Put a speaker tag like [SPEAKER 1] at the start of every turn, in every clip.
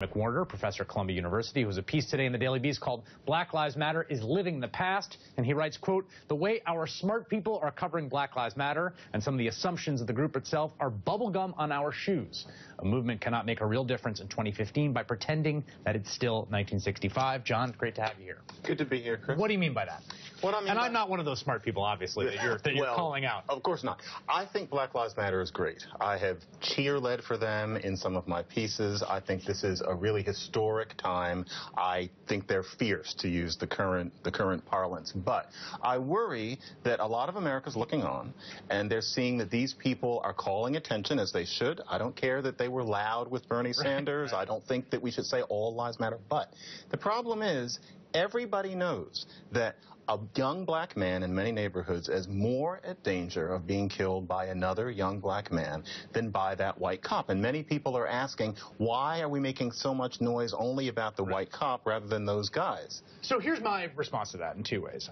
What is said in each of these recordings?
[SPEAKER 1] McWhorter, professor at Columbia University, who has a piece today in the Daily Beast called Black Lives Matter is Living the Past. And he writes, quote, the way our smart people are covering Black Lives Matter and some of the assumptions of the group itself are bubblegum on our shoes. A movement cannot make a real difference in 2015 by pretending that it's still 1965. John, great to have you here.
[SPEAKER 2] Good to be here, Chris.
[SPEAKER 1] What do you mean by that?
[SPEAKER 2] What I mean
[SPEAKER 1] and I'm not one of those smart people, obviously, that you're calling out.
[SPEAKER 2] Of course not. I think Black Lives Matter is great. I have cheer-led for them in some of my pieces. I think this is a really historic time. I think they're fierce, to use the current parlance. But I worry that a lot of America's looking on, and they're seeing that these people are calling attention, as they should. I don't care that they were loud with Bernie Sanders. I don't think that we should say all lives matter. But the problem is, everybody knows that a young black man in many neighborhoods is more at danger of being killed by another young black man than by that white cop. And many people are asking, why are we making so much noise only about the white cop rather than those guys?
[SPEAKER 1] So here's my response to that in two ways.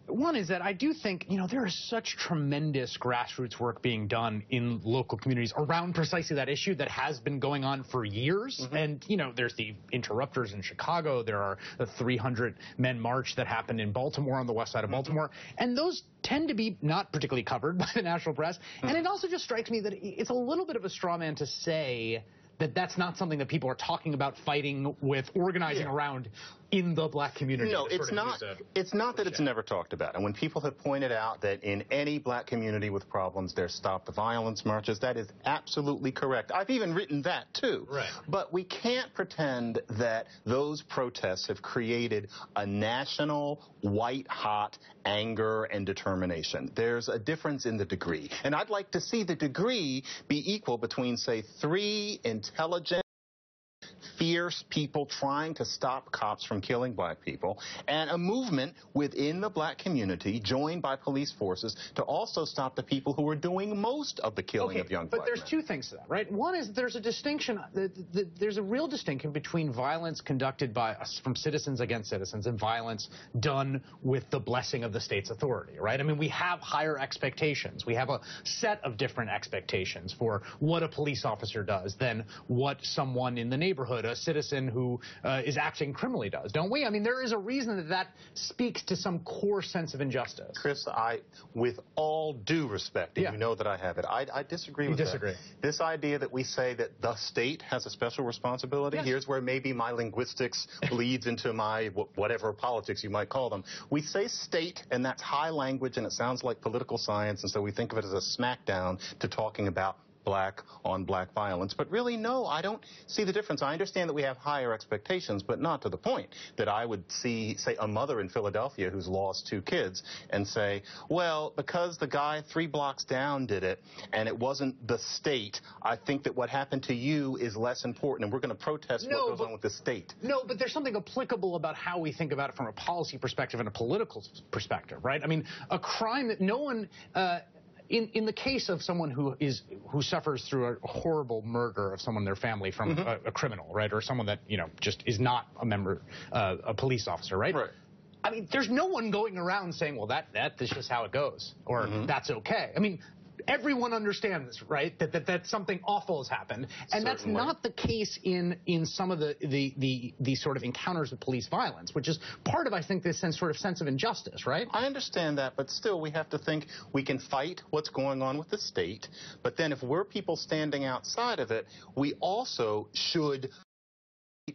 [SPEAKER 1] One is that I do think, there is such tremendous grassroots work being done in local communities around precisely that issue that has been going on for years. And, there's the interrupters in Chicago. There are the 300-men march that happened in Baltimore, on the west side of Baltimore. And those tend to be not particularly covered by the national press. And it also just strikes me that it's a little bit of a straw man to say that that's not something that people are talking about, fighting with, organizing around in the black community.
[SPEAKER 2] No, it's not. It's not that it's never talked about. And when people have pointed out that in any black community with problems, there's Stop the Violence marches, that is absolutely correct. I've even written that, too.
[SPEAKER 1] Right.
[SPEAKER 2] But we can't pretend that those protests have created a national, white-hot anger and determination. There's a difference in the degree. And I'd like to see the degree be equal between, say, 3 intelligent, fierce people trying to stop cops from killing black people, and a movement within the black community joined by police forces to also stop the people who are doing most of the killing of young black men.
[SPEAKER 1] But there's two things to that, right? One is there's a distinction, there's a real distinction between violence conducted by us from citizens against citizens and violence done with the blessing of the state's authority, right? I mean, we have higher expectations. We have a set of different expectations for what a police officer does than what someone in the neighborhood, a citizen who is acting criminally, does, don't we? I mean, there is a reason that speaks to some core sense of injustice.
[SPEAKER 2] Chris, with all due respect, and you know that I have it, I disagree with that. This idea that we say that the state has a special responsibility, here's where maybe my linguistics bleeds into my whatever politics you might call them. We say state, and that's high language, and it sounds like political science, and so we think of it as a smackdown to talking about black on black violence. But really, no, I don't see the difference. I understand that we have higher expectations, but not to the point that I would see, say, a mother in Philadelphia who's lost 2 kids and say, well, because the guy 3 blocks down did it and it wasn't the state, I think that what happened to you is less important, and we're going to protest what goes on with the state.
[SPEAKER 1] No, but there's something applicable about how we think about it from a policy perspective and a political perspective, right? I mean, a crime that no one... In the case of someone who suffers through a horrible murder of someone in their family from a criminal, right, or someone that just is not a member, a police officer, right?
[SPEAKER 2] Right.
[SPEAKER 1] I mean, there's no one going around saying, well, that's just how it goes, or that's okay. I mean, everyone understands, right, that something awful has happened, and that's not the case in some of the sort of encounters with police violence, which is part of, I think, this sort of sense of injustice, right?
[SPEAKER 2] I understand that, but still we have to think we can fight what's going on with the state, but then if we're people standing outside of it, we also should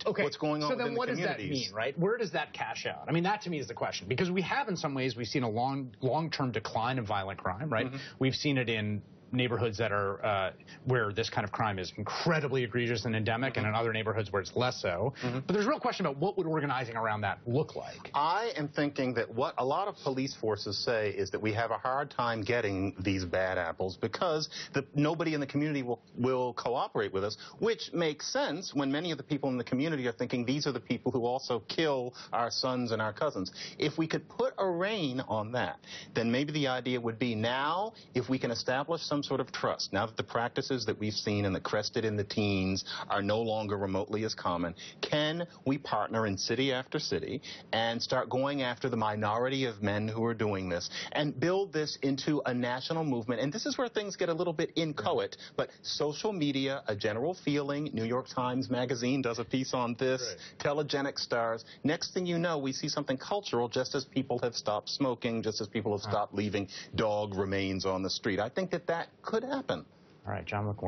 [SPEAKER 2] what's going on
[SPEAKER 1] so then
[SPEAKER 2] within
[SPEAKER 1] what
[SPEAKER 2] the
[SPEAKER 1] does that mean, right? Where does that cash out? I mean, that to me is the question, because we have in some ways, we've seen a long-term decline in violent crime, right? We've seen it in neighborhoods that are where this kind of crime is incredibly egregious and endemic, and in other neighborhoods where it's less so. But there's a real question about what would organizing around that look like.
[SPEAKER 2] I am thinking that what a lot of police forces say is that we have a hard time getting these bad apples because nobody in the community will cooperate with us, which makes sense when many of the people in the community are thinking these are the people who also kill our sons and our cousins. If we could put a rein on that, then maybe the idea would be now, if we can establish some some sort of trust, now that the practices that we've seen and that crested in the teens are no longer remotely as common, can we partner in city after city and start going after the minority of men who are doing this and build this into a national movement? And this is where things get a little bit inchoate, but social media, a general feeling, New York Times Magazine does a piece on this, telegenic stars. Next thing you know, we see something cultural, just as people have stopped smoking, just as people have stopped leaving dog remains on the street. I think that could happen.
[SPEAKER 1] All right, John McWhorter.